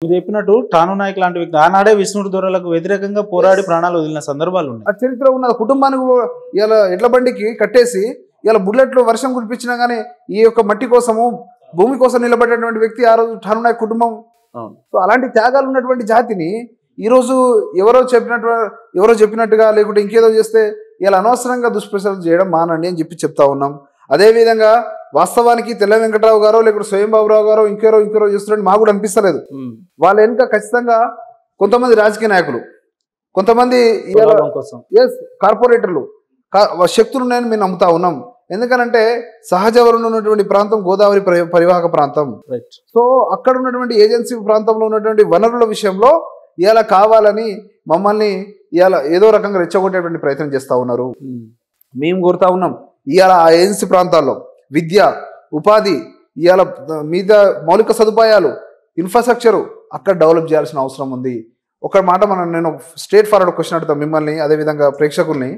మీరు చెప్పినట్టు టాను నాయక్ లాంటి వ్యక్తి ఆనాడే విష్ణుడు దొరలకు వ్యతిరేకంగా పోరాడి ప్రాణాలు వదిలిన సందర్భాలు ఉన్నాయి. ఆ చరిత్ర ఉన్న కుటుంబానికి ఇలా ఎడ్ల బండికి కట్టేసి ఇలా బుల్లెట్లు వర్షం కురిపించినా కానీ ఈ యొక్క మట్టి కోసము భూమి కోసం నిలబడేటువంటి వ్యక్తి ఆ రోజు టాను నాయక్ కుటుంబం. సో అలాంటి త్యాగాలు ఉన్నటువంటి జాతిని ఈరోజు ఎవరో చెప్పినట్టుగా లేకుంటే ఇంకేదో చేస్తే ఇలా అనవసరంగా దుష్ప్రచారం చేయడం మానండి అని చెప్తా ఉన్నాం. అదేవిధంగా వాస్తవానికి తెల్ల వెంకటరావు గారో లేకుంటే స్వయం బాబురావు గారో ఇంకెవరో చేస్తున్నట్టు మాకు కూడా అనిపిస్తలేదు. వాళ్ళ వెనుక ఖచ్చితంగా కొంతమంది రాజకీయ నాయకులు, కొంతమంది కార్పొరేటర్లు శక్తులు ఉన్నాయని మేము నమ్ముతా ఉన్నాం. ఎందుకనంటే సహజ వనరులు ఉన్నటువంటి ప్రాంతం గోదావరి పరివాహక ప్రాంతం. సో అక్కడ ఉన్నటువంటి ఏజెన్సీ ప్రాంతంలో ఉన్నటువంటి వనరుల విషయంలో ఇలా కావాలని మమ్మల్ని ఇలా ఏదో రకంగా రెచ్చగొట్టేటువంటి ప్రయత్నం చేస్తూ ఉన్నారు. మేము కోరుతా ఉన్నాం ఇవాళ ఆ ఏజెన్సీ ప్రాంతాల్లో విద్య, ఉపాధి, ఇవాళ మీద మౌలిక సదుపాయాలు, ఇన్ఫ్రాస్ట్రక్చరు అక్కడ డెవలప్ చేయాల్సిన అవసరం ఉంది. ఒక మాట నేను స్ట్రేట్ ఫార్వర్డ్ క్వశ్చన్ అడుగుతాం మిమ్మల్ని, అదేవిధంగా ప్రేక్షకుల్ని.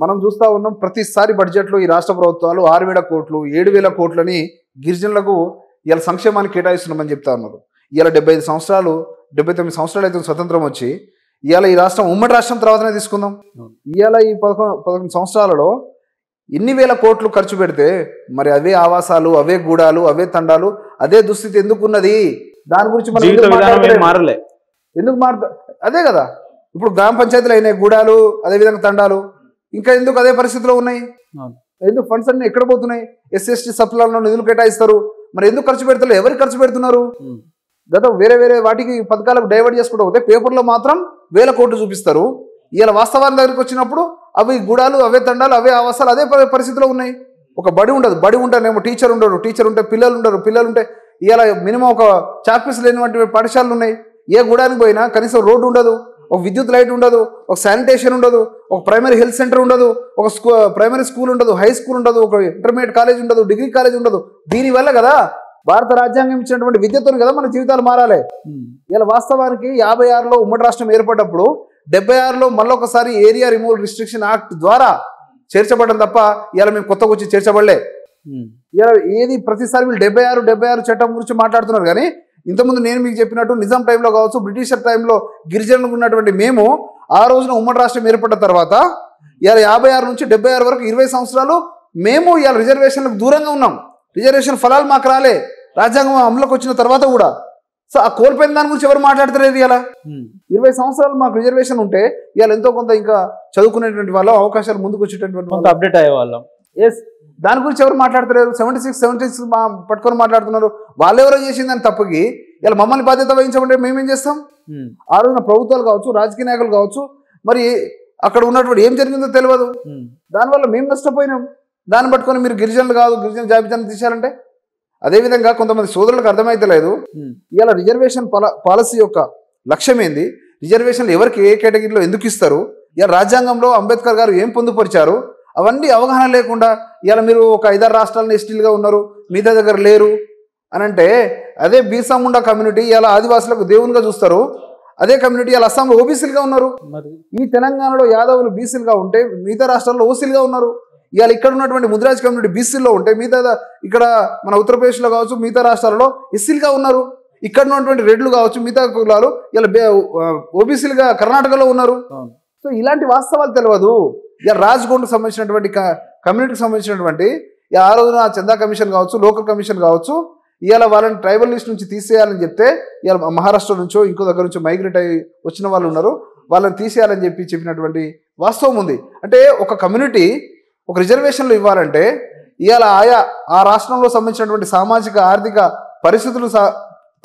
మనం చూస్తూ ఉన్నాం ప్రతిసారి బడ్జెట్లో ఈ రాష్ట్ర ప్రభుత్వాలు 6,000 కోట్లు 7,000 కోట్లని గిరిజనులకు ఇలా సంక్షేమాన్ని కేటాయిస్తున్నామని చెప్తా ఉన్నారు. ఇవాళ 79 సంవత్సరాలు అయితే స్వతంత్రం వచ్చి ఇవాళ ఈ రాష్ట్రం ఉమ్మడి రాష్ట్రం తర్వాతనే తీసుకుందాం. ఇవాళ ఈ 11 సంవత్సరాలలో ఎన్ని వేల కోట్లు ఖర్చు పెడితే మరి అవే ఆవాసాలు, అవే గూడాలు, అవే తండాలు, అదే దుస్థితి ఎందుకున్నది? దాని గురించి మనం ఎందుకు మారుతా? అదే కదా ఇప్పుడు గ్రామ పంచాయతీలు అయినాయి గూడాలు, అదేవిధంగా తండాలు, ఇంకా ఎందుకు అదే పరిస్థితిలో ఉన్నాయి? ఎందుకు ఫండ్స్ అన్ని ఎక్కడ పోతున్నాయి? SC/ST సప్లాల్లో నిధులు కేటాయిస్తారు, మరి ఎందుకు ఖర్చు పెడతారు? ఎవరికి ఖర్చు పెడుతున్నారు? గత వేరే వాటికి పథకాలకు డైవర్ట్ చేసుకుంటూ పోతే పేపర్లో మాత్రం వేల కోట్లు చూపిస్తారు. ఇలా వాస్తవాన్ని దగ్గరికి వచ్చినప్పుడు అవి గూడాలు, అవే తండాలు, అవే ఆవాసాలు అదే పరిస్థితిలో ఉన్నాయి. ఒక బడి ఉండదు, బడి ఉంటేనేమో టీచర్ ఉండరు, టీచర్ ఉంటే పిల్లలు ఉండరు, పిల్లలు ఉంటే ఇలా మినిమం ఒక చాక్పీస్ లేనివంటి పాఠశాలలు ఉన్నాయి. ఏ గూడానికి పోయినా కనీసం రోడ్డు ఉండదు, ఒక విద్యుత్ లైట్ ఉండదు, ఒక శానిటేషన్ ఉండదు, ఒక ప్రైమరీ హెల్త్ సెంటర్ ఉండదు, ఒక ప్రైమరీ స్కూల్ ఉండదు, హై స్కూల్ ఉండదు, ఒక ఇంటర్మీడియట్ కాలేజ్ ఉండదు, డిగ్రీ కాలేజ్ ఉండదు. దీనివల్ల కదా భారత రాజ్యాంగం ఇచ్చినటువంటి విద్యతో కదా మన జీవితాలు మారాలి. ఇలా వాస్తవానికి 56లో ఉమ్మడి రాష్ట్రం ఏర్పడ్డప్పుడు 76లో మళ్ళొకసారి ఏరియా రిమూవల్ రిస్ట్రిక్షన్ యాక్ట్ ద్వారా చేర్చబడడం తప్ప ఇలా మేము కొత్తగా వచ్చి చేర్చబడలే. ఇలా ఏది ప్రతిసారి వీళ్ళు 76 చట్టం గురించి మాట్లాడుతున్నారు. కానీ ఇంతకుముందు నేను మీకు చెప్పినట్టు నిజాం టైంలో కావచ్చు, బ్రిటిషర్ టైంలో గిరిజనులకు ఉన్నటువంటి మేము ఆ రోజున ఉమ్మడి రాష్ట్రం ఏర్పడ్డ తర్వాత ఇలా 56 నుంచి 76 వరకు 20 సంవత్సరాలు మేము ఇలా రిజర్వేషన్లకు దూరంగా ఉన్నాం. రిజర్వేషన్ ఫలాలు మాకు రాలే రాజ్యాంగం అమలుకి వచ్చిన తర్వాత కూడా. సో ఆ కోల్పోయిన దాని గురించి ఎవరు మాట్లాడతలేదు. ఇలా 20 సంవత్సరాలు మాకు రిజర్వేషన్ ఉంటే ఇవాళ ఎంతో కొంత ఇంకా చదువుకునేటువంటి వాళ్ళం, అవకాశాలు ముందుకు వచ్చేటటువంటి అప్డేట్ అయ్యే వాళ్ళం. దాని గురించి ఎవరు మాట్లాడతలేరు. 76 పట్టుకొని మాట్లాడుతున్నారు. వాళ్ళెవరో చేసిందని తప్పకి ఇలా మమ్మల్ని బాధ్యత వహించమంటే మేమేం చేస్తాం? ఆ రోజున ప్రభుత్వాలు కావచ్చు, రాజకీయ నాయకులు కావచ్చు, మరి అక్కడ ఉన్నటువంటి ఏం జరిగిందో తెలియదు. దానివల్ల మేము నష్టపోయినాం. దాన్ని పట్టుకొని మీరు గిరిజనులు కాదు, గిరిజన జాబితాను తీశారంటే అదేవిధంగా కొంతమంది సోదరులకు అర్థమైతే లేదు. ఇవాళ రిజర్వేషన్ పాలసీ యొక్క లక్ష్యం ఏంది? రిజర్వేషన్లు ఎవరికి ఏ కేటగిరీలో ఎందుకు ఇస్తారు? ఇవాళ రాజ్యాంగంలో అంబేద్కర్ గారు ఏం పొందుపరిచారు? అవన్నీ అవగాహన లేకుండా ఇవాళ మీరు ఒక 5-6 రాష్ట్రాలను ఎస్టీలుగా ఉన్నారు, మిగతా దగ్గర లేరు అని అంటే, అదే బీర్సా ముండా కమ్యూనిటీ ఇలా ఆదివాసులకు దేవునిగా చూస్తారు. అదే కమ్యూనిటీ ఇలా అస్సాంలో ఓబీసీలుగా ఉన్నారు. ఈ తెలంగాణలో యాదవులు బీసీలుగా ఉంటే మిగతా రాష్ట్రాల్లో ఓసీలుగా ఉన్నారు. ఇవాళ ఇక్కడ ఉన్నటువంటి ముదిరాజ్ కమ్యూనిటీ బీసీలో ఉంటే మిగతా ఇక్కడ మన ఉత్తరప్రదేశ్లో కావచ్చు, మిగతా రాష్ట్రాలలో ఎస్సీలుగా ఉన్నారు. ఇక్కడ ఉన్నటువంటి రెడ్లు కావచ్చు, మిగతా కులాలు ఇలా ఓబీసీలుగా కర్ణాటకలో ఉన్నారు. సో ఇలాంటి వాస్తవాలు తెలియదు. ఇలా రాజ్కోట్కు సంబంధించినటువంటి కమ్యూనిటీకి సంబంధించినటువంటి ఆ రోజున చందా కమిషన్ కావచ్చు, లోకల్ కమిషన్ కావచ్చు, ఇవాళ వాళ్ళని ట్రైబల్ లిస్ట్ నుంచి తీసేయాలని చెప్తే ఇవాళ మహారాష్ట్ర నుంచో ఇంకో దగ్గర నుంచో మైగ్రేట్ అయ్యి వచ్చిన వాళ్ళు ఉన్నారు, వాళ్ళని తీసేయాలని చెప్పినటువంటి వాస్తవం ఉంది. అంటే ఒక కమ్యూనిటీ ఒక రిజర్వేషన్లు ఇవ్వాలంటే ఇవాళ ఆ రాష్ట్రంలో సంబంధించినటువంటి సామాజిక ఆర్థిక పరిస్థితులు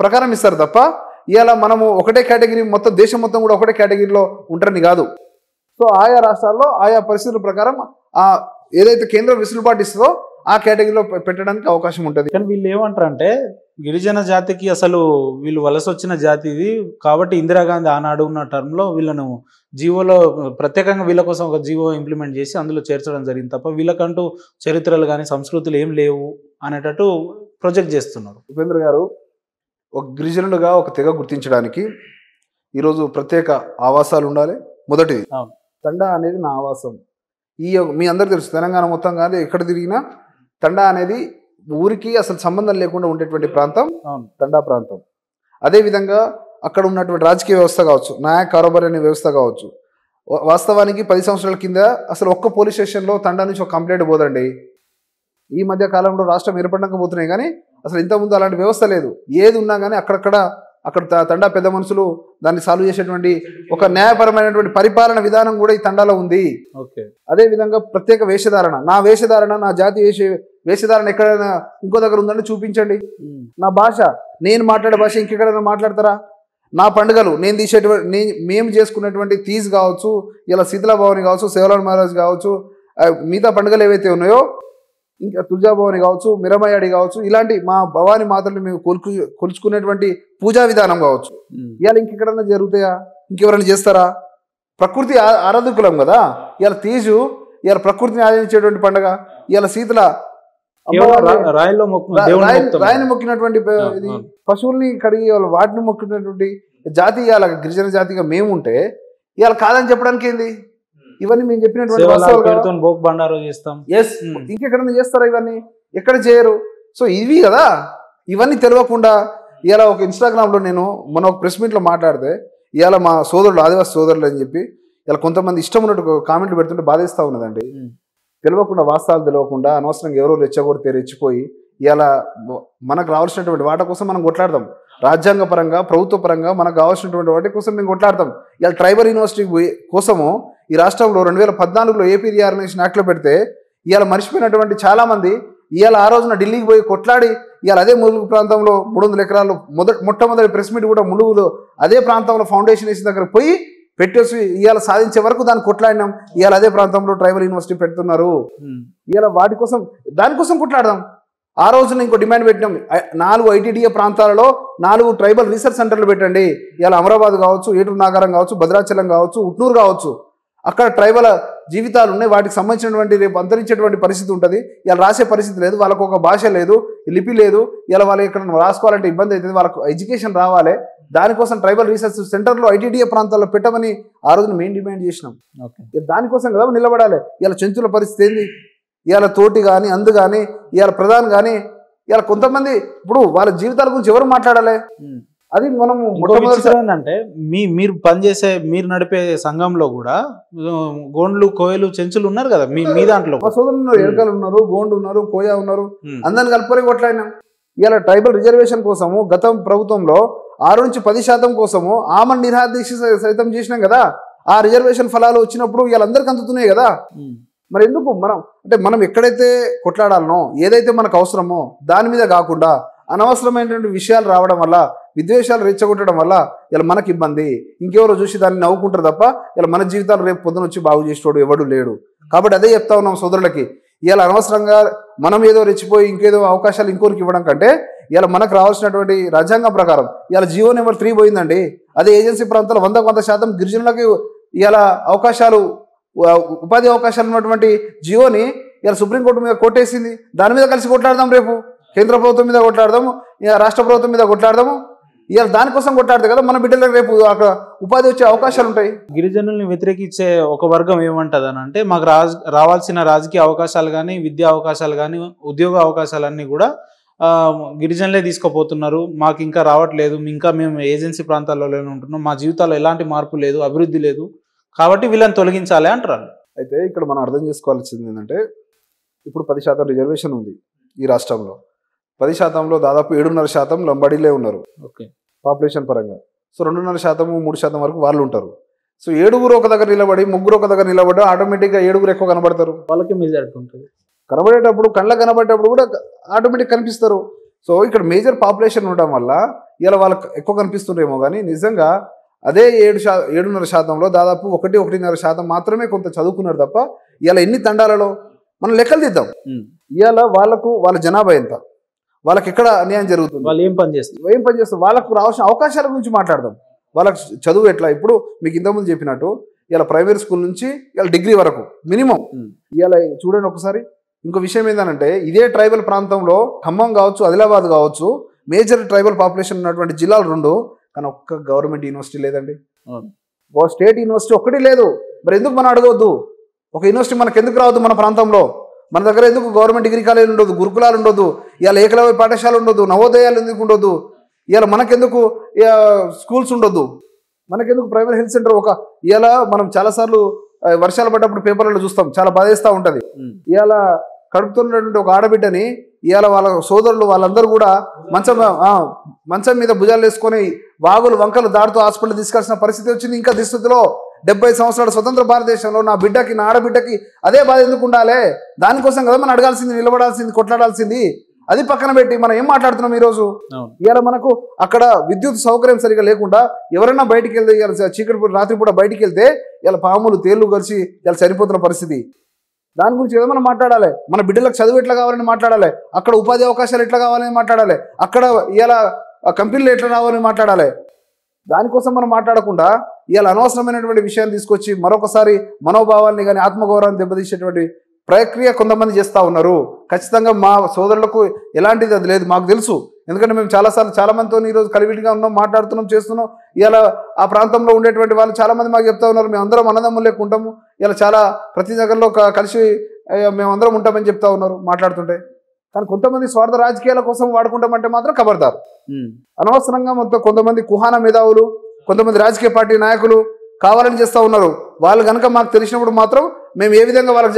ప్రకారం ఇస్తారు తప్ప ఇవాళ మనము ఒకటే కేటగిరీ మొత్తం దేశం మొత్తం కూడా ఒకటే కేటగిరీలో ఉంటారని కాదు. సో ఆయా రాష్ట్రాల్లో ఆయా పరిస్థితుల ప్రకారం ఏదైతే కేంద్రం వెసులుబాటు ఇస్తుందో ఆ కేటగిరీలో పెట్టడానికి అవకాశం ఉంటుంది. కానీ వీళ్ళు ఏమంటారంటే గిరిజన జాతికి అసలు వీళ్ళు వలస వచ్చిన జాతి ఇది కాబట్టి ఇందిరాగాంధీ ఆనాడు ఉన్న టర్మ్లో వీళ్ళను జీవోలో ప్రత్యేకంగా వీళ్ళ కోసం ఒక జీవో ఇంప్లిమెంట్ చేసి అందులో చేర్చడం జరిగింది తప్ప వీళ్ళకంటూ చరిత్రలు కానీ సంస్కృతులు ఏం లేవు అనేటట్టు ప్రొజెక్ట్ చేస్తున్నారు. ఉపేంద్ర గారు, ఒక గిరిజనులుగా ఒక తెగ గుర్తించడానికి ఈరోజు ప్రత్యేక ఆవాసాలు ఉండాలి. మొదటిది తండా అనేది నా ఆవాసం. మీ అందరికీ తెలుసు తెలంగాణ మొత్తం కాదు ఎక్కడ తిరిగినా తండా అనేది ఊరికి అసలు సంబంధం లేకుండా ఉండేటువంటి ప్రాంతం తండా ప్రాంతం. అదేవిధంగా అక్కడ ఉన్నటువంటి రాజకీయ వ్యవస్థ కావచ్చు, న్యాయ కారోబార్ అనే వ్యవస్థ కావచ్చు. వాస్తవానికి 10 సంవత్సరాల కింద అసలు ఒక్క పోలీస్ స్టేషన్లో తండా నుంచి ఒక కంప్లైంట్ పోదండి. ఈ మధ్య కాలంలో రాష్ట్రం ఏర్పడక పోతున్నాయి, కానీ అసలు ఇంతకుముందు అలాంటి వ్యవస్థ లేదు. ఏది ఉన్నా కానీ అక్కడ తండా పెద్ద మనుషులు దాన్ని సాల్వ్ చేసేటువంటి ఒక న్యాయపరమైనటువంటి పరిపాలన విధానం కూడా ఈ తండాలో ఉంది. అదే విధంగా ప్రత్యేక వేషధారణ, నా వేషధారణ, నా జాతి వేషధారణ ఎక్కడైనా ఇంకో దగ్గర ఉందని చూపించండి. నా భాష, నేను మాట్లాడే భాష ఇంకెక్కడైనా మాట్లాడతారా? నా పండుగలు నేను మేము చేసుకున్నటువంటి తీజ్ కావచ్చు, ఇలా శీతల భవని కావచ్చు, సేవలాల్ మహారాజ్ కావచ్చు, మిగతా పండుగలు ఏవైతే ఉన్నాయో, ఇంకా తులజాభవని కావచ్చు, మిరమయ్యాడి కావచ్చు, ఇలాంటి మా భవాని మాతల్ని మేము కొలుచుకునేటువంటి పూజా విధానం కావచ్చు, ఇవాళ ఇంకెక్కడన్నా జరుగుతాయా? ఇంకెవరైనా చేస్తారా? ప్రకృతి ఆరాధకులం కదా. ఇవాళ తీజు ఇవాళ ప్రకృతిని ఆరాధించేటువంటి పండుగ. ఇవాళ శీతల రాయిని మొక్కినటువంటి ఇది, పశువుల్ని కడిగి వాటిని మొక్కినటువంటి జాతి ఇవాళ గిరిజన జాతిగా మేము ఉంటే ఇవాళ కాదని చెప్పడానికి ఏంది? ఇవన్నీ మేము చెప్పినటువంటి ఇంకెక్కడన్నా చేస్తారా? ఇవన్నీ ఎక్కడ చేయరు. సో ఇవి కదా, ఇవన్నీ తెలియకుండా ఇవాళ ఒక ఇన్స్టాగ్రామ్లో నేను మన ఒక ప్రెస్ మీట్లో మాట్లాడితే ఇవాళ మా సోదరులు, ఆదివాసి సోదరులు అని చెప్పి ఇలా కొంతమంది ఇష్టం ఉన్నట్టు కామెంట్లు పెడుతుంటే బాధేస్తూ ఉన్నదండి. తెలియకుండా, వాస్తవాలు తెలియకుండా అనవసరంగా ఎవరో రెచ్చగొడితే ఇవాళ మనకు రావాల్సినటువంటి వాటి కోసం మనం కొట్లాడదాం. రాజ్యాంగ పరంగా, ప్రభుత్వ పరంగా మనకు కావాల్సినటువంటి వాటి కోసం మేము కొట్లాడతాం. ఇవాళ ట్రైబల్ యూనివర్సిటీ కోసము ఈ రాష్ట్రంలో 2014లో ఏపీ రీఆర్గనైజేషన్ యాక్ట్లో పెడితే ఇవాళ మర్చిపోయినటువంటి చాలామంది ఇవాళ ఆ రోజున ఢిల్లీకి పోయి కొట్లాడి ఇవాళ అదే ములుగు ప్రాంతంలో 300 ఎకరాలు మొట్టమొదటి ప్రెస్ మీట్ కూడా ములుగులో అదే ప్రాంతంలో ఫౌండేషన్ వేసిన దగ్గర పోయి పెట్టేసి ఇవాళ సాధించే వరకు దాన్ని కొట్లాడినాం. ఇవాళ అదే ప్రాంతంలో ట్రైబల్ యూనివర్సిటీ పెడుతున్నారు. ఇవాళ దానికోసం కొట్లాడదాం. ఆ రోజున ఇంకో డిమాండ్ పెట్టినాం, 4 ఐటీడీఏ ప్రాంతాలలో 4 ట్రైబల్ రీసెర్చ్ సెంటర్లు పెట్టండి. ఇవాళ అమరాబాద్ కావచ్చు, ఏటూరు నాగారం కావచ్చు, భద్రాచలం కావచ్చు, ఉట్నూరు కావచ్చు, అక్కడ ట్రైబల్ జీవితాలు ఉన్నాయి. వాటికి సంబంధించినటువంటి రేపు అంతరించేటువంటి పరిస్థితి ఉంటుంది. ఇలా రాసే పరిస్థితి లేదు, వాళ్ళకు ఒక భాష లేదు, లిపి లేదు. ఇలా వాళ్ళు ఇక్కడ రాసుకోవాలంటే ఇబ్బంది అవుతుంది. వాళ్ళకు ఎడ్యుకేషన్ రావాలి. దానికోసం ట్రైబల్ రీసెర్చ్ సెంటర్లో ఐటీడీఏ ప్రాంతాల్లో పెట్టమని ఆ రోజున మేము డిమాండ్ చేసినాం. దానికోసం కదా నిలబడాలి. ఇలా చెంచుల పరిస్థితి ఏంది? ఇవాళ తోటి కానీ, అందు కానీ, ఇవాళ ప్రధాన్ కానీ, ఇవాళ కొంతమంది ఇప్పుడు వాళ్ళ జీవితాల గురించి ఎవరు మాట్లాడాలి? అది మనము ఏంటంటే మీరు పనిచేసే, మీరు నడిపే సంఘంలో కూడా గోండ్లు, కోయలు, చెంచులు ఉన్నారు కదా మీ దాంట్లో. మా సోదరులు ఉన్నారు, ఎరకలు ఉన్నారు, గోండు ఉన్నారు, కోయ ఉన్నారు, అందరిని కలుపుకొని కొట్లాడినాం. ఇవాళ ట్రైబల్ రిజర్వేషన్ కోసము గత ప్రభుత్వంలో 6 నుంచి 10% కోసము ఆమన్ నిరాదీక్ష సైతం చేసినాం కదా. ఆ రిజర్వేషన్ ఫలాలు వచ్చినప్పుడు వీళ్ళందరికీ అందుతున్నాయి కదా. మరి ఎందుకు మనం ఎక్కడైతే కొట్లాడాలనో, ఏదైతే మనకు అవసరమో దాని మీద కాకుండా అనవసరమైనటువంటి విషయాలు రావడం వల్ల, విద్వేషాలు రెచ్చగొట్టడం వల్ల ఇలా మనకి ఇబ్బంది. ఇంకెవరో చూసి దాన్ని నవ్వుకుంటారు తప్ప ఇలా మన జీవితాలు రేపు పొద్దున వచ్చి బాగు చేసేవాడు ఎవడు లేడు. కాబట్టి అదే చెప్తా ఉన్నాం సోదరులకి, ఇలా అనవసరంగా మనం ఏదో రెచ్చిపోయి ఇంకేదో అవకాశాలు ఇంకోరికి ఇవ్వడం కంటే ఇలా మనకు రావాల్సినటువంటి రాజ్యాంగం ప్రకారం ఇలా జీవో నెంబర్ 3 పోయిందండి. అదే ఏజెన్సీ ప్రాంతాల్లో 100% గిరిజనులకి ఇలా అవకాశాలు, ఉపాధి అవకాశాలు ఉన్నటువంటి జియోని ఇలా సుప్రీంకోర్టు మీద కొట్టేసింది. దాని మీద కలిసి కొట్లాడదాం. రేపు కేంద్ర ప్రభుత్వం మీద కొట్లాడదాము, రాష్ట్ర ప్రభుత్వం మీద కొట్లాడదాము. ఇవాళ దానికోసం కొట్లాడితే కదా మన బిడ్డలకు రేపు అక్కడ ఉపాధి వచ్చే అవకాశాలు ఉంటాయి. గిరిజనుల్ని వ్యతిరేకించే ఒక వర్గం ఏమంటది అని అంటే, మాకు రావాల్సిన రాజకీయ అవకాశాలు కానీ, విద్యా అవకాశాలు కానీ, ఉద్యోగ అవకాశాలన్నీ కూడా గిరిజనులే తీసుకుపోతున్నారు, మాకు ఇంకా రావట్లేదు, ఇంకా మేము ఏజెన్సీ ప్రాంతాల్లోనే ఉంటున్నాం, మా జీవితాల్లో ఎలాంటి మార్పు లేదు, అభివృద్ధి లేదు, కాబట్టి వీళ్ళని తొలగించాలి అంటారు. అయితే ఇక్కడ మనం అర్థం చేసుకోవాల్సింది ఏంటంటే, ఇప్పుడు 10% రిజర్వేషన్ ఉంది ఈ రాష్ట్రంలో. 10%లో దాదాపు 7.5% లంబాడీలే ఉన్నారు పాపులేషన్ పరంగా. సో 2.5%, 3% వరకు వాళ్ళు ఉంటారు. సో 7 ఒక దగ్గర నిలబడి, 3 ఒక దగ్గర నిలబడి ఆటోమేటిక్గా 7 ఎక్కువ కనబడతారు. వాళ్ళకి మెజారిటీ ఉంటుంది. కనబడేటప్పుడు, కళ్ళకు కనబడేటప్పుడు కూడా ఆటోమేటిక్ కనిపిస్తారు. సో ఇక్కడ మేజర్ పాపులేషన్ ఉండడం వల్ల ఇలా వాళ్ళకి ఎక్కువ కనిపిస్తుండేమో, కానీ నిజంగా అదే 7.5%లో దాదాపు 1.5% మాత్రమే కొంత చదువుకున్నారు తప్ప ఇలా ఎన్ని తండాలలో మనం లెక్కలు తీద్దాం. ఇవాళ వాళ్ళ జనాభా ఎంత, వాళ్ళకి ఎక్కడ అన్యాయం జరుగుతుంది, వాళ్ళు ఏం పని చేస్తారు, వాళ్ళకు రావాల్సిన అవకాశాల గురించి మాట్లాడదాం. వాళ్ళకి చదువు ఎట్లా, ఇప్పుడు మీకు ఇంతకుముందు చెప్పినట్టు ఇలా ప్రైమరీ స్కూల్ నుంచి ఇలా డిగ్రీ వరకు మినిమం. ఇవాళ చూడండి ఒకసారి. ఇంకో విషయం ఏంటంటే, ఇదే ట్రైబల్ ప్రాంతంలో ఖమ్మం కావచ్చు, ఆదిలాబాద్ కావచ్చు, మేజర్ ట్రైబల్ పాపులేషన్ ఉన్నటువంటి జిల్లాలు 2, కానీ ఒక్క గవర్నమెంట్ యూనివర్సిటీ లేదండి. స్టేట్ యూనివర్సిటీ ఒక్కటి లేదు. మరి ఎందుకు మనం అడగవద్దు? ఒక యూనివర్సిటీ మనకు ఎందుకు రావద్దు? మన ప్రాంతంలో మన దగ్గర ఎందుకు గవర్నమెంట్ డిగ్రీ కాలేజీలు ఉండదు, గురుకులాలు ఉండదు, ఇవాళ ఏకలవ్య పాఠశాల ఉండదు, నవోదయాలు ఎందుకు ఉండదు? ఇవాళ మనకెందుకు స్కూల్స్ ఉండొద్దు, మనకెందుకు ప్రైమరీ హెల్త్ సెంటర్ ఇవాళ మనం చాలాసార్లు వర్షాలు పడ్డప్పుడు పేపర్లలో చూస్తాం, చాలా బాధేస్తూ ఉంటుంది. ఇవాళ కడుపుతున్నటువంటి ఒక ఆడబిడ్డని ఇవాళ వాళ్ళ సోదరులు వాళ్ళందరూ కూడా మంచం మీద భుజాలు వేసుకొని వాగులు వంకలు దాటుతూ హాస్పిటల్ తీసుకెళ్లాల్సిన పరిస్థితి వచ్చింది. ఇంకా దుస్థితిలో 70 సంవత్సరాల స్వతంత్ర భారతదేశంలో నా బిడ్డకి నా ఆడబిడ్డకి అదే బాధ ఎందుకు ఉండాలి? దానికోసం కదా మనం అడగాల్సింది, నిలబడాల్సింది, కొట్లాడాల్సింది. అది పక్కన పెట్టి మనం ఏం మాట్లాడుతున్నాం ఈరోజు? ఇవాళ మనకు అక్కడ విద్యుత్ సౌకర్యం సరిగా లేకుండా ఎవరైనా బయటికి వెళ్తే, ఇవాళ చీకటి రాత్రిపూట బయటికి వెళ్తే ఇలా పాములు తేళ్లు కలిసి ఇలా చనిపోతున్న పరిస్థితి. దాని గురించి ఏదో మనం మాట్లాడాలి. మన బిడ్డలకు చదువు ఎట్లా కావాలని మాట్లాడాలి, అక్కడ ఉపాధి అవకాశాలు ఎట్లా కావాలని మాట్లాడాలి, అక్కడ ఇలా కంపెనీలు ఎట్లా రావాలని మాట్లాడాలి. దానికోసం మనం మాట్లాడకుండా ఇవాళ అనవసరమైనటువంటి విషయాన్ని తీసుకొచ్చి మరొకసారి మనోభావాన్ని కానీ ఆత్మగౌరవాన్ని దెబ్బతీసేటువంటి ప్రక్రియ కొంతమంది చేస్తూ ఉన్నారు. ఖచ్చితంగా మా సోదరులకు ఎలాంటిది అది లేదు, మాకు తెలుసు. ఎందుకంటే మేము చాలాసార్లు చాలామందితో ఈరోజు కలివిడిగా ఉన్నాం, మాట్లాడుతున్నాం, చేస్తున్నాం. ఇలా ఆ ప్రాంతంలో ఉండేటువంటి వాళ్ళు చాలామంది మాకు చెప్తా ఉన్నారు, మేము అందరం అన్నదమ్ములు లెక్క ఉంటాము, ఇలా చాలా ప్రతి దగ్గరలో కలిసి మేమందరం ఉంటామని చెప్తా ఉన్నారు మాట్లాడుతుంటే. కానీ కొంతమంది స్వార్థ రాజకీయాల కోసం వాడుకుంటామంటే మాత్రం ఖబర్దార్. అనవసరంగా మొత్తం కొంతమంది కుహాన మేధావులు, కొంతమంది రాజకీయ పార్టీ నాయకులు కావాలని చేస్తూ ఉన్నారు. వాళ్ళు కనుక మాకు తెలిసినప్పుడు మాత్రం మేము ఏ విధంగా వాళ్ళకి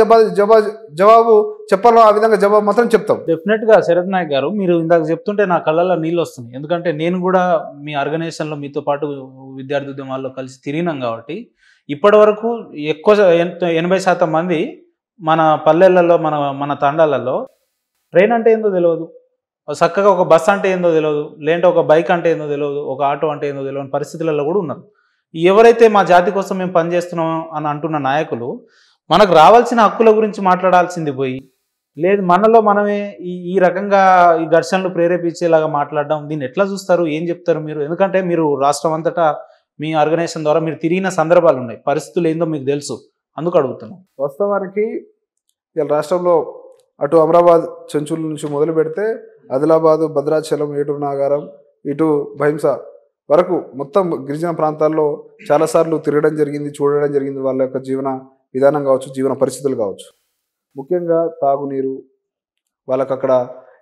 జవాబు చెప్పాలో ఆ విధంగా జవాబు మాత్రం చెప్తాం. డెఫినెట్గా శరత్ నాయక్ గారు, మీరు ఇందాక చెప్తుంటే నా కళ్ళల్లో నీళ్ళు వస్తున్నాయి. ఎందుకంటే నేను కూడా మీ ఆర్గనైజేషన్లో మీతో పాటు విద్యార్థి ఉద్యమాల్లో కలిసి తిరిగినాం కాబట్టి ఇప్పటి వరకు ఎక్కువ 80% మంది మన పల్లెలలో మన తండాలలో ట్రైన్ అంటే ఏందో తెలియదు, చక్కగా ఒక బస్ అంటే ఏందో తెలియదు, లేదంటే ఒక బైక్ అంటే ఏందో తెలియదు, ఒక ఆటో అంటే ఏందో తెలియని పరిస్థితులలో కూడా ఉన్నారు. ఎవరైతే మా జాతి కోసం మేము పనిచేస్తున్నాం అని అంటున్న నాయకులు మనకు రావాల్సిన హక్కుల గురించి మాట్లాడాల్సింది పోయి, లేదు మనలో మనమే ఈ రకంగా ఈ ఘర్షణలు ప్రేరేపించేలాగా మాట్లాడడం, దీన్ని ఎట్లా చూస్తారు, ఏం చెప్తారు మీరు? ఎందుకంటే మీరు రాష్ట్రం అంతటా మీ ఆర్గనైజేషన్ ద్వారా మీరు తిరిగిన సందర్భాలు ఉన్నాయి, పరిస్థితులు ఏందో మీకు తెలుసు, అందుకు అడుగుతున్నాం. వాస్తవానికి ఇలా రాష్ట్రంలో అటు అమరాబాద్ చెంచుల నుంచి మొదలు పెడితే ఆదిలాబాదు, భద్రాచలం, ఏటూరు నాగారం, ఇటు భైంస వరకు మొత్తం గిరిజన ప్రాంతాల్లో చాలాసార్లు తిరగడం జరిగింది, చూడడం జరిగింది. వాళ్ళ యొక్క జీవన విధానం కావచ్చు, జీవన పరిస్థితులు కావచ్చు, ముఖ్యంగా తాగునీరు, వాళ్ళకి అక్కడ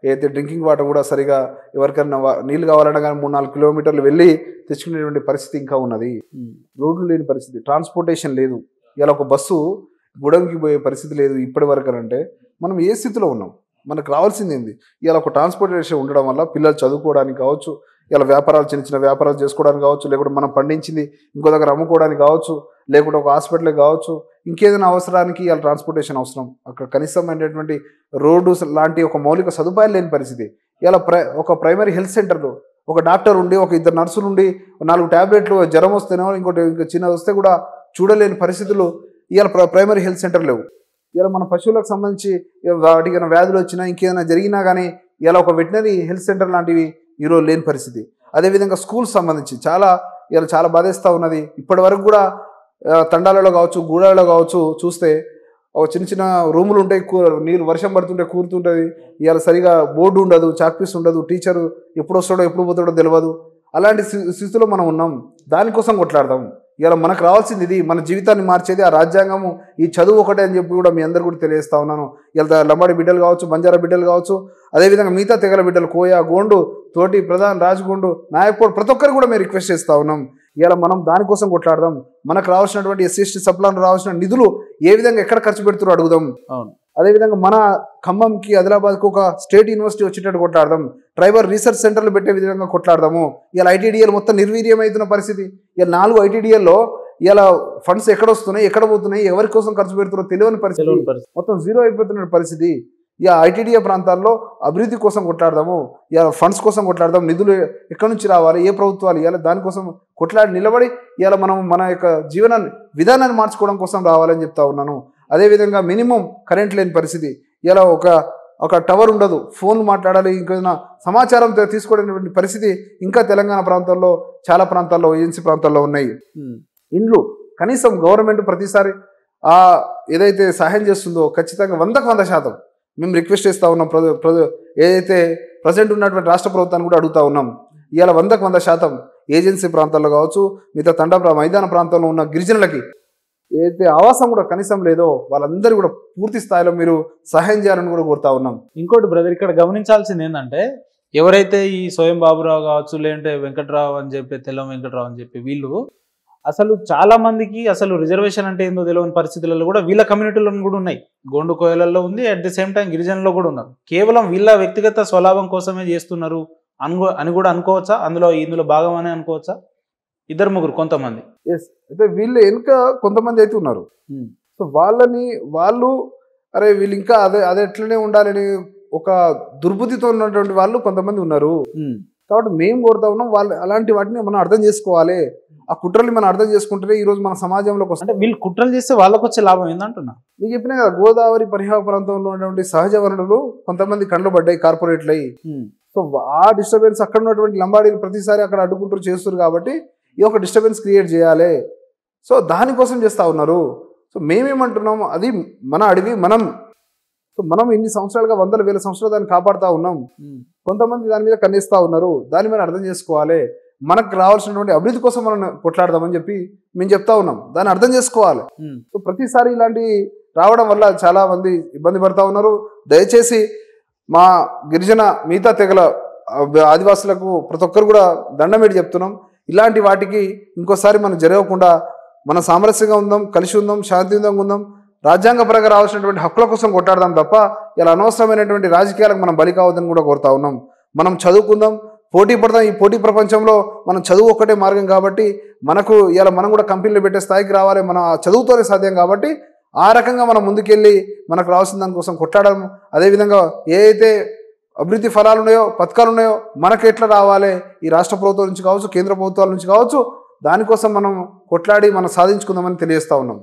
ఏదైతే డ్రింకింగ్ వాటర్ కూడా సరిగా ఎవరికైనా నీళ్ళు కావాలన్నా కానీ 3-4 కిలోమీటర్లు వెళ్ళి తెచ్చుకునేటువంటి పరిస్థితి ఇంకా ఉన్నది. రోడ్లు లేని పరిస్థితి, ట్రాన్స్పోర్టేషన్ లేదు. ఇలా ఒక బస్సు గుడంకి పోయే పరిస్థితి లేదు ఇప్పటి వరకు. అంటే మనం ఏ స్థితిలో ఉన్నాం? మనకు రావాల్సింది ఏంది? ఇలా ఒక ట్రాన్స్పోర్టేషన్ ఉండడం వల్ల పిల్లలు చదువుకోవడానికి కావచ్చు, ఇలా వ్యాపారాలు చిన్న చిన్న వ్యాపారాలు చేసుకోవడానికి కావచ్చు, లేకుంటే మనం పండించింది ఇంకో దగ్గర అమ్ముకోవడానికి కావచ్చు, లేకుంటే ఒక హాస్పిటల్కి కావచ్చు, ఇంకేదైనా అవసరానికి ఇలా ట్రాన్స్పోర్టేషన్ అవసరం. అక్కడ కనీసమైనటువంటి రోడ్డు లాంటి ఒక మౌలిక సదుపాయాలు లేని పరిస్థితి. ఇలా ఒక ప్రైమరీ హెల్త్ సెంటర్లో ఒక డాక్టర్ ఉండి, ఒక 2 నర్సులు ఉండి, 4 ట్యాబ్లెట్లు జ్వరం వస్తేనో ఇంకోటి ఇంకా చిన్నది వస్తే కూడా చూడలేని పరిస్థితులు ఇలా ప్రైమరీ హెల్త్ సెంటర్ లేవు. ఇలా మన పశువులకు సంబంధించి వాటికి వ్యాధులు వచ్చినా ఇంకేదైనా జరిగినా కానీ ఇలా ఒక వెటనరీ హెల్త్ సెంటర్ లాంటివి ఈరోజు లేని పరిస్థితి. అదేవిధంగా స్కూల్స్ సంబంధించి చాలా బాధేస్తూ ఉన్నది. ఇప్పటి వరకు కూడా తండాలలో కావచ్చు, గూడాలలో కావచ్చు చూస్తే ఒక చిన్న చిన్న రూములు ఉంటాయి, నీరు వర్షం పడుతుంటే కూరుతుంటుంది. ఇవాళ సరిగా బోర్డు ఉండదు, చాక్పీస్ ఉండదు, టీచరు ఎప్పుడు వస్తాడో ఎప్పుడు పోతాడో తెలియదు. అలాంటి స్థితిలో మనం ఉన్నాం. దానికోసం కొట్లాడదాం. ఇలా మనకు రావాల్సింది ఇది, మన జీవితాన్ని మార్చేది ఆ రాజ్యాంగము, ఈ చదువు ఒకటే అని చెప్పి కూడా మీ అందరు కూడా తెలియజేస్తా ఉన్నాను. ఇలా లంబాడి బిడ్డలు కావచ్చు, బంజారా బిడ్డలు కావచ్చు, అదేవిధంగా మిగతా తెగల బిడ్డలు, కోయ, గోండు, తోటి, ప్రధాన్, రాజగోండు, నాయక్పూర్, ప్రతి ఒక్కరు కూడా మేము రిక్వెస్ట్ చేస్తూ ఉన్నాం. ఇలా మనం దానికోసం కొట్లాడదాం. మనకు రావాల్సినటువంటి SC/ST సప్లాన్ రావాల్సిన నిధులు ఏ విధంగా ఎక్కడ ఖర్చు పెడుతారో అడుగుదాం. అదేవిధంగా మన ఖమ్మంకి, ఆదిలాబాద్కి ఒక స్టేట్ యూనివర్సిటీ వచ్చేటట్టు కొట్లాడదాం. ట్రైబల్ రీసెర్చ్ సెంటర్లు పెట్టే విధంగా కొట్లాడదాము. ఇలా ITDL మొత్తం నిర్వీర్యం అవుతున్న పరిస్థితి. ఇలా 4 ITDLలో ఇలా ఫండ్స్ ఎక్కడ వస్తున్నాయి, ఎక్కడ పోతున్నాయి, ఎవరి కోసం ఖర్చు పెడుతున్నారో తెలియని పరిస్థితి, మొత్తం జీరో అయిపోతున్న పరిస్థితి. ఇక ITDA ప్రాంతాల్లో అభివృద్ధి కోసం కొట్లాడదాము, ఇలా ఫండ్స్ కోసం కొట్లాడదాం. నిధులు ఎక్కడి నుంచి రావాలి, ఏ ప్రభుత్వాలు ఇవ్వాలి, దానికోసం కొట్లాడి నిలబడి ఇలా మనం మన యొక్క జీవన విధానాన్ని మార్చుకోవడం కోసం రావాలని చెప్తా ఉన్నాను. అదేవిధంగా మినిమం కరెంట్ లేని పరిస్థితి. ఇలా ఒక టవర్ ఉండదు, ఫోన్లు మాట్లాడాలి, ఇంకేదైనా సమాచారం తీసుకోవడానికి పరిస్థితి ఇంకా తెలంగాణ ప్రాంతాల్లో చాలా ప్రాంతాల్లో, ఏజెన్సీ ప్రాంతాల్లో ఉన్నాయి. ఇండ్లు కనీసం గవర్నమెంట్ ప్రతిసారి ఏదైతే సహాయం చేస్తుందో ఖచ్చితంగా 100% మేము రిక్వెస్ట్ చేస్తూ ఉన్నాం. ఏదైతే ప్రజెంట్ ఉన్నటువంటి రాష్ట్ర ప్రభుత్వాన్ని కూడా అడుగుతూ ఉన్నాం. ఇవాళ 100% ఏజెన్సీ ప్రాంతాల్లో కావచ్చు, మిగతా తండా మైదాన ప్రాంతంలో ఉన్న గిరిజనులకి ఏదైతే ఆవాసం కూడా కనీసం లేదో వాళ్ళందరూ కూడా పూర్తి స్థాయిలో మీరు సహాయం చేయాలని కూడా కోరుతా ఉన్నాం. ఇంకోటి బ్రదర్, ఇక్కడ గమనించాల్సింది ఏంటంటే ఎవరైతే ఈ స్వయం బాబురావు కావచ్చు, లేదంటే వెంకట్రావు అని చెప్పి, తెల్లం వెంకట్రావు అని చెప్పి వీళ్ళు అసలు చాలా మందికి అసలు రిజర్వేషన్ అంటే ఏందో తెలియని పరిస్థితులలో కూడా వీళ్ళ కమ్యూనిటీలో కూడా ఉన్నాయి. గోండు కోయలలో ఉంది, అట్ ది సేమ్ టైం గిరిజనుల్లో కూడా ఉన్నారు. కేవలం వీళ్ళ వ్యక్తిగత స్వలాభం కోసమే చేస్తున్నారు అని కూడా అనుకోవచ్చా? ఇందులో భాగం అని అనుకోవచ్చా? ఇద్దరు ముగ్గురు కొంతమంది. ఎస్, అయితే వీళ్ళు వెనుక కొంతమంది అయితే ఉన్నారు. సో వాళ్ళు అరే వీళ్ళు ఇంకా అదే ఎట్లనే ఉండాలని ఒక దుర్బుద్ధితో ఉన్నటువంటి వాళ్ళు కొంతమంది ఉన్నారు. కాబట్టి మేము కోరుతా ఉన్నాం వాళ్ళు అలాంటి వాటిని మనం అర్థం చేసుకోవాలి. ఆ కుట్రల్ని మనం అర్థం చేసుకుంటే ఈ రోజు మన సమాజంలోకి వస్తే వీళ్ళు కుట్రలు చేస్తే వాళ్ళకి వచ్చే లాభం ఏందంటున్నా. మీకు చెప్పినా కదా, గోదావరి పరివాహక ప్రాంతంలో ఉన్నటువంటి సహజ వనరులు కొంతమంది కండ్లు పడ్డాయి, కార్పొరేట్లు అయ్యి. సో ఆ డిస్టర్బెన్స్ అక్కడ ఉన్నటువంటి లంబాడీలు ప్రతిసారి అక్కడ అడ్డుకుంటూ చేస్తారు. కాబట్టి ఈ ఒక డిస్టర్బెన్స్ క్రియేట్ చేయాలి. సో దానికోసం చేస్తూ ఉన్నారు. సో మేమేమంటున్నాము, అది మన అడవి, మనం ఇన్ని సంవత్సరాలుగా వందల వేల సంవత్సరాలు దాన్ని కాపాడుతూ ఉన్నాం. కొంతమంది దాని మీద కన్నేస్తూ ఉన్నారు. దాన్ని మనం అర్థం చేసుకోవాలి. మనకు రావాల్సినటువంటి అభివృద్ధి కోసం మనం కొట్లాడదామని చెప్పి మేము చెప్తా ఉన్నాం. దాన్ని అర్థం చేసుకోవాలి. సో ప్రతిసారి ఇలాంటి రావడం వల్ల చాలా మంది ఇబ్బంది పడుతూ ఉన్నారు. దయచేసి మా గిరిజన మిగతా తెగల ఆదివాసులకు ప్రతి ఒక్కరు కూడా దండం పెట్టి చెప్తున్నాం, ఇలాంటి వాటికి ఇంకోసారి మనం జరగకుండా మనం సామరస్యంగా ఉందాం, కలిసి ఉందాం, శాంతియుతంగా ఉందాం, రాజ్యాంగపరంగా రావాల్సినటువంటి హక్కుల కోసం కొట్టాడదాం తప్ప ఇలా అనవసరమైనటువంటి రాజకీయాలకు మనం బలి కావద్దని కూడా కోరుతా ఉన్నాం. మనం చదువుకుందాం, పోటీ పడదాం. ఈ పోటీ ప్రపంచంలో మనం చదువు ఒక్కటే మార్గం కాబట్టి మనకు ఇలా మనం కూడా కంపెనీలు పెట్టే స్థాయికి రావాలి. మన చదువుతోనే సాధ్యం కాబట్టి ఆ రకంగా మనం ముందుకెళ్ళి మనకు రావాల్సిన దానికోసం కొట్టాడడం. అదేవిధంగా ఏ అయితే అభివృద్ధి ఫలాలు ఉన్నాయో, పథకాలు ఉన్నాయో మనకు ఎట్లా రావాలి, ఈ రాష్ట్ర ప్రభుత్వం నుంచి కావచ్చు, కేంద్ర ప్రభుత్వాల నుంచి కావచ్చు, దానికోసం మనం కొట్లాడి మనం సాధించుకుందామని తెలియజేస్తా ఉన్నాం.